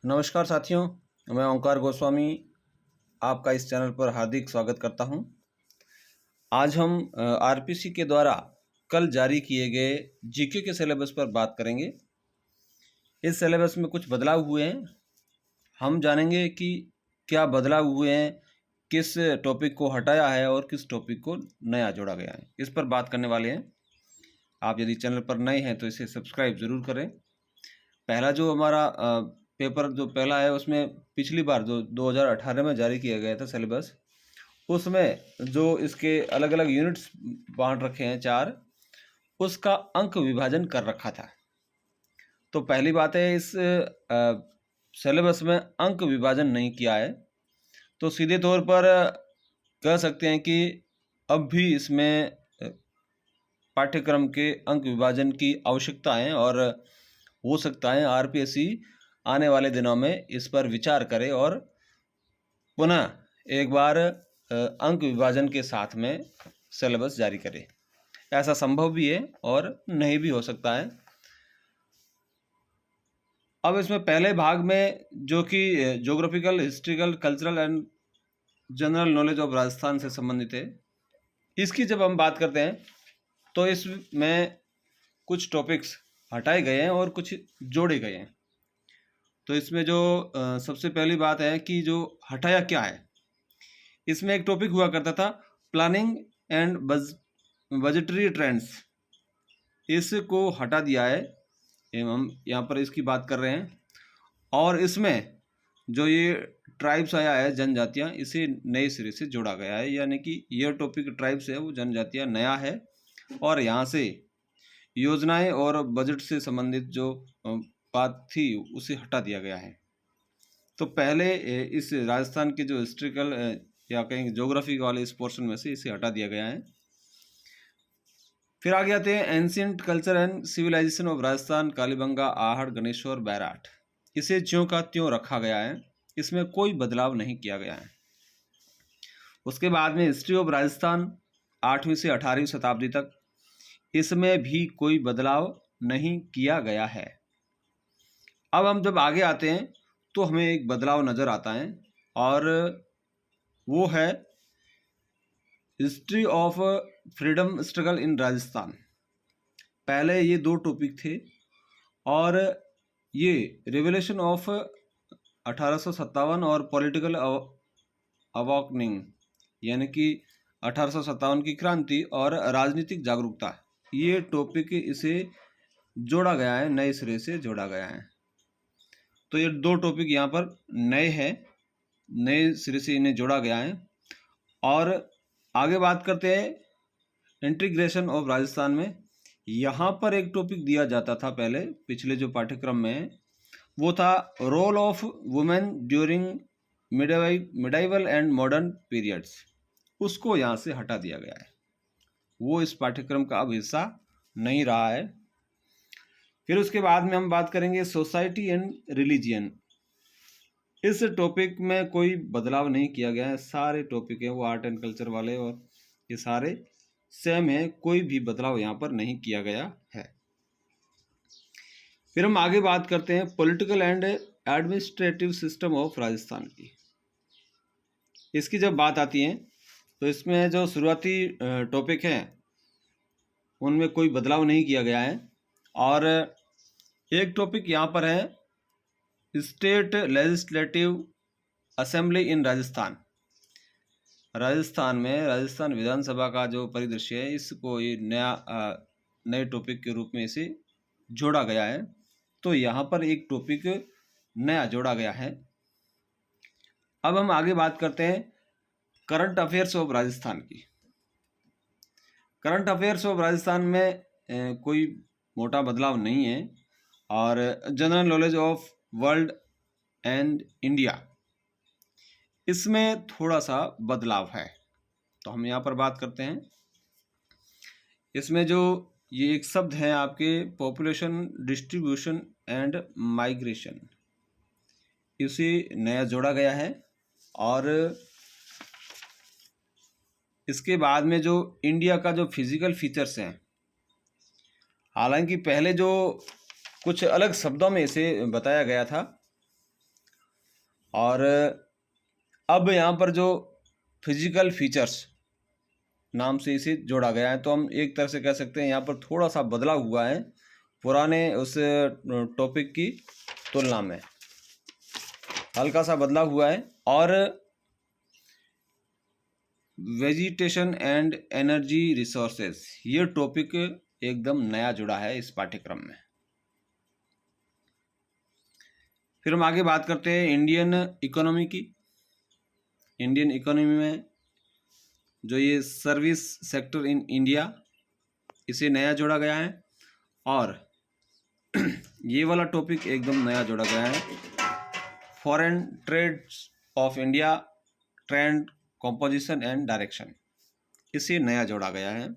नमस्कार साथियों, मैं ओंकार गोस्वामी आपका इस चैनल पर हार्दिक स्वागत करता हूं। आज हम आरपीसी के द्वारा कल जारी किए गए जीके के सिलेबस पर बात करेंगे। इस सिलेबस में कुछ बदलाव हुए हैं। हम जानेंगे कि क्या बदलाव हुए हैं, किस टॉपिक को हटाया है और किस टॉपिक को नया जोड़ा गया है, इस पर बात करने वाले हैं। आप यदि चैनल पर नए हैं तो इसे सब्सक्राइब ज़रूर करें। पहला जो हमारा पेपर जो पहला है उसमें पिछली बार जो 2018 में जारी किया गया था सिलेबस, उसमें जो इसके अलग अलग यूनिट्स बांट रखे हैं 4, उसका अंक विभाजन कर रखा था। तो पहली बात है, इस सिलेबस में अंक विभाजन नहीं किया है, तो सीधे तौर पर कह सकते हैं कि अब भी इसमें पाठ्यक्रम के अंक विभाजन की आवश्यकता है और हो सकता है आरपीएससी आने वाले दिनों में इस पर विचार करे और पुनः एक बार अंक विभाजन के साथ में सिलेबस जारी करे। ऐसा संभव भी है और नहीं भी हो सकता है। अब इसमें पहले भाग में जो कि geographical, historical, cultural and general knowledge of Rajasthan से संबंधित है, इसकी जब हम बात करते हैं तो इसमें कुछ टॉपिक्स हटाए गए हैं और कुछ जोड़े गए हैं। तो इसमें जो सबसे पहली बात है कि जो हटाया क्या है, इसमें एक टॉपिक हुआ करता था प्लानिंग एंड बजटरी ट्रेंड्स, इसको हटा दिया है। हम यहाँ पर इसकी बात कर रहे हैं। और इसमें जो ये ट्राइब्स आया है, जनजातियाँ, इसे नए सिरे से जोड़ा गया है, यानी कि ये टॉपिक ट्राइब्स है वो जनजातियाँ नया है और यहाँ से योजनाएं और बजट से संबंधित जो बात थी उसे हटा दिया गया है। तो पहले इस राजस्थान के जो हिस्ट्रिकल या कहीं ज्योग्राफी वाले इस पोर्शन में से इसे हटा दिया गया है। फिर आगे आते हैं ancient culture and civilisation of Rajasthan, Kalibangan, Ahar, Ganeshwar, Bairat, इसे ज्यों का त्यों रखा गया है, इसमें कोई बदलाव नहीं किया गया है। उसके बाद में हिस्ट्री ऑफ राजस्थान 8वीं से 18वीं शताब्दी तक, इसमें भी कोई बदलाव नहीं किया गया है। अब हम जब आगे आते हैं तो हमें एक बदलाव नज़र आता है और वो है history of freedom struggle in Rajasthan. पहले ये 2 टॉपिक थे और ये रिवोल्यूशन ऑफ 1857 और पॉलिटिकल अवॉकनिंग, यानी कि 1857 की क्रांति और राजनीतिक जागरूकता, ये टॉपिक इसे जोड़ा गया है, नए सिरे से जोड़ा गया है। तो ये 2 टॉपिक यहाँ पर नए हैं, नए सिरे से इन्हें जोड़ा गया है। और आगे बात करते हैं इंटीग्रेशन ऑफ राजस्थान में। यहाँ पर एक टॉपिक दिया जाता था पहले, पिछले जो पाठ्यक्रम में, वो था role of women during medieval and modern periods, उसको यहाँ से हटा दिया गया है। वो इस पाठ्यक्रम का अब हिस्सा नहीं रहा है। फिर उसके बाद में हम बात करेंगे सोसाइटी एंड रिलीजियन। इस टॉपिक में कोई बदलाव नहीं किया गया है, सारे टॉपिक हैं वो आर्ट एंड कल्चर वाले और ये सारे सेम है, कोई भी बदलाव यहाँ पर नहीं किया गया है। फिर हम आगे बात करते हैं political and administrative system of Rajasthan की। इसकी जब बात आती है तो इसमें जो शुरुआती टॉपिक हैं उनमें कोई बदलाव नहीं किया गया है। और एक टॉपिक यहाँ पर है state legislative assembly in Rajasthan. Rajasthan में राजस्थान विधानसभा का जो परिदृश्य है, इसको ये नए टॉपिक के रूप में इसे जोड़ा गया है। तो यहाँ पर एक टॉपिक नया जोड़ा गया है। अब हम आगे बात करते हैं करंट अफेयर्स ऑफ राजस्थान की। करंट अफेयर्स ऑफ राजस्थान में कोई मोटा बदलाव नहीं है। और general knowledge of world and India, इसमें थोड़ा सा बदलाव है, तो हम यहाँ पर बात करते हैं। इसमें जो ये एक शब्द है आपके पॉपुलेशन डिस्ट्रीब्यूशन एंड माइग्रेशन, इसे नया जोड़ा गया है। और इसके बाद में जो इंडिया का जो फिजिकल फीचर्स हैं, हालांकि पहले जो कुछ अलग शब्दों में इसे बताया गया था, और अब यहाँ पर जो फिजिकल फीचर्स नाम से इसे जोड़ा गया है, तो हम एक तरह से कह सकते हैं यहाँ पर थोड़ा सा बदलाव हुआ है पुराने उस टॉपिक की तुलना में, हल्का सा बदलाव हुआ है। और वेजिटेशन एंड एनर्जी रिसोर्सेज, ये टॉपिक एकदम नया जुड़ा है इस पाठ्यक्रम में। फिर हम आगे बात करते हैं इंडियन इकोनॉमी की। इंडियन इकोनॉमी में जो ये सर्विस सेक्टर इन इंडिया, इसे नया जोड़ा गया है। और ये वाला टॉपिक एकदम नया जोड़ा गया है, foreign trades of India, trend, composition and direction, इसे नया जोड़ा गया है।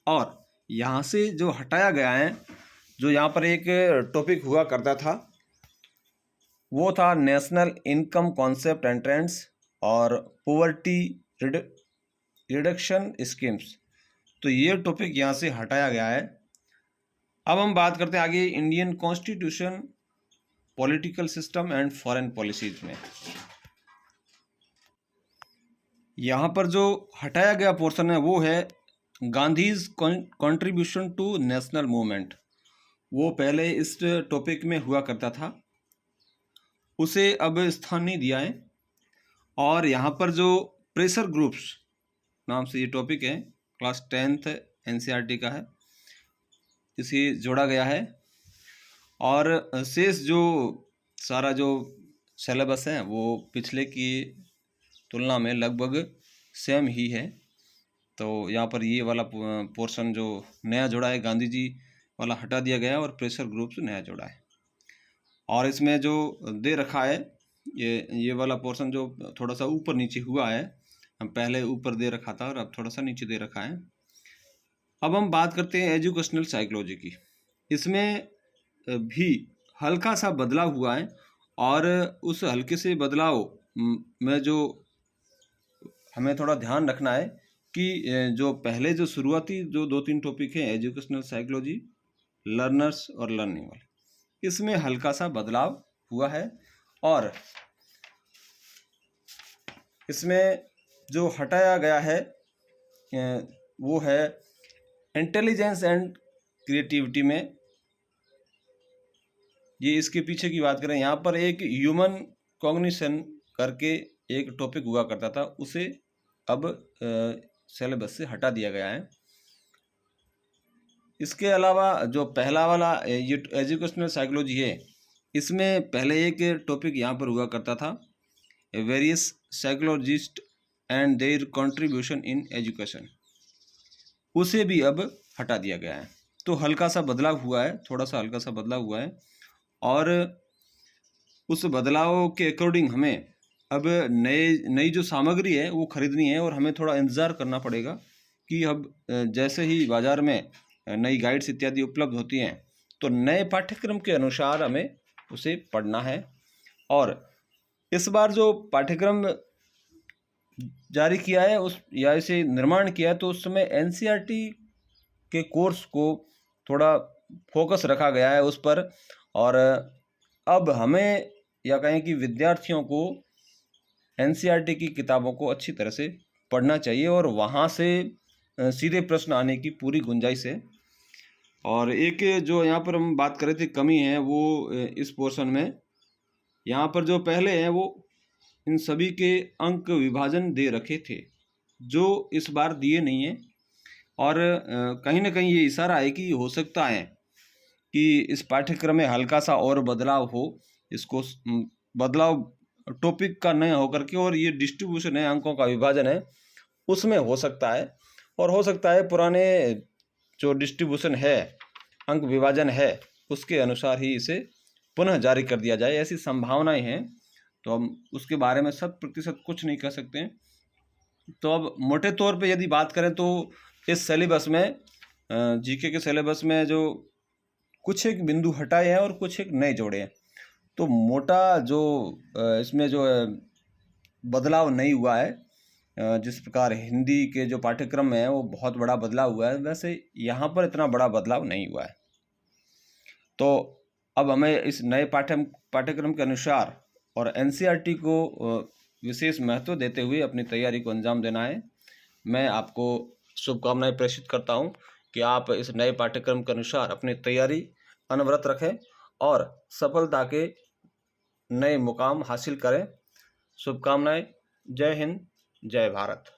और यहाँ से जो हटाया गया है, जो यहाँ पर एक टॉपिक हुआ करता था, वो था national income concept and trends और पॉवर्टी रिडक्शन स्कीम्स, तो ये टॉपिक यहाँ से हटाया गया है। अब हम बात करते हैं आगे Indian constitution, political system and foreign policies में। यहाँ पर जो हटाया गया पोर्शन है वो है Gandhi's contribution to national movement. वो पहले इस टॉपिक में हुआ करता था, उसे अब स्थान नहीं दिया है। और यहाँ पर जो प्रेशर ग्रुप्स नाम से ये टॉपिक है, क्लास 10th NCERT का है, इसे जोड़ा गया है। और शेष जो सारा जो सिलेबस है वो पिछले की तुलना में लगभग सेम ही है। तो यहाँ पर ये वाला पोर्शन जो नया जोड़ा है, गांधी जी वाला हटा दिया गया है और प्रेशर ग्रुप्स नया जोड़ा है। और इसमें जो दे रखा है ये वाला पोर्शन जो थोड़ा सा ऊपर नीचे हुआ है, हम पहले ऊपर दे रखा था और अब थोड़ा सा नीचे दे रखा है। अब हम बात करते हैं एजुकेशनल साइकोलॉजी की। इसमें भी हल्का सा बदलाव हुआ है और उस हल्के से बदलाव में जो हमें थोड़ा ध्यान रखना है कि जो पहले जो शुरुआती जो 2-3 टॉपिक हैं, एजुकेशनल साइकोलॉजी, लर्नर्स और लर्निंग वाले, इसमें हल्का सा बदलाव हुआ है। और इसमें जो हटाया गया है वो है इंटेलिजेंस एंड क्रिएटिविटी में। ये इसके पीछे की बात करें, यहाँ पर एक ह्यूमन कॉग्निशन करके एक टॉपिक हुआ करता था, उसे अब सिलेबस से हटा दिया गया है। इसके अलावा जो पहला वाला ये एजुकेशनल साइकोलॉजी है, इसमें पहले एक टॉपिक यहाँ पर हुआ करता था, various psychologist and there contribution in education, उसे भी अब हटा दिया गया है। तो हल्का सा बदलाव हुआ है, थोड़ा सा हल्का सा बदलाव हुआ है। और उस बदलाव के अकॉर्डिंग हमें अब नई जो सामग्री है वो खरीदनी है और हमें थोड़ा इंतज़ार करना पड़ेगा कि अब जैसे ही बाज़ार में नई गाइड्स इत्यादि उपलब्ध होती हैं तो नए पाठ्यक्रम के अनुसार हमें उसे पढ़ना है। और इस बार जो पाठ्यक्रम जारी किया है उस या इसे निर्माण किया है, तो उस समय NCERT के कोर्स को थोड़ा फोकस रखा गया है उस पर। और अब हमें या कहें कि विद्यार्थियों को NCERT की किताबों को अच्छी तरह से पढ़ना चाहिए और वहाँ से सीधे प्रश्न आने की पूरी गुंजाइश है। और एक जो यहाँ पर हम बात कर रहे थे कमी है वो इस पोर्शन में, यहाँ पर जो पहले हैं वो इन सभी के अंक विभाजन दे रखे थे जो इस बार दिए नहीं हैं। और कहीं ना कहीं ये इशारा है कि हो सकता है कि इस पाठ्यक्रम में हल्का सा और बदलाव हो, इसको बदलाव टॉपिक का नहीं होकर के और ये डिस्ट्रीब्यूशन है, अंकों का विभाजन है, उसमें हो सकता है। और हो सकता है पुराने जो डिस्ट्रीब्यूशन है, अंक विभाजन है, उसके अनुसार ही इसे पुनः जारी कर दिया जाए, ऐसी संभावनाएं हैं। तो हम उसके बारे में 100% कुछ नहीं कह सकते हैं। तो अब मोटे तौर पे यदि बात करें तो इस सिलेबस में जीके के सिलेबस में जो कुछ एक बिंदु हटाए हैं और कुछ एक नए जोड़े हैं। तो मोटा जो इसमें जो बदलाव नहीं हुआ है, जिस प्रकार हिंदी के जो पाठ्यक्रम में है वो बहुत बड़ा बदलाव हुआ है, वैसे यहाँ पर इतना बड़ा बदलाव नहीं हुआ है। तो अब हमें इस नए पाठ्यक्रम के अनुसार और एनसीईआरटी को विशेष महत्व देते हुए अपनी तैयारी को अंजाम देना है। मैं आपको शुभकामनाएं प्रेषित करता हूं कि आप इस नए पाठ्यक्रम के अनुसार अपनी तैयारी अनवरत रखें और सफलता के नए मुकाम हासिल करें। शुभकामनाएं। जय हिंद, जय भारत।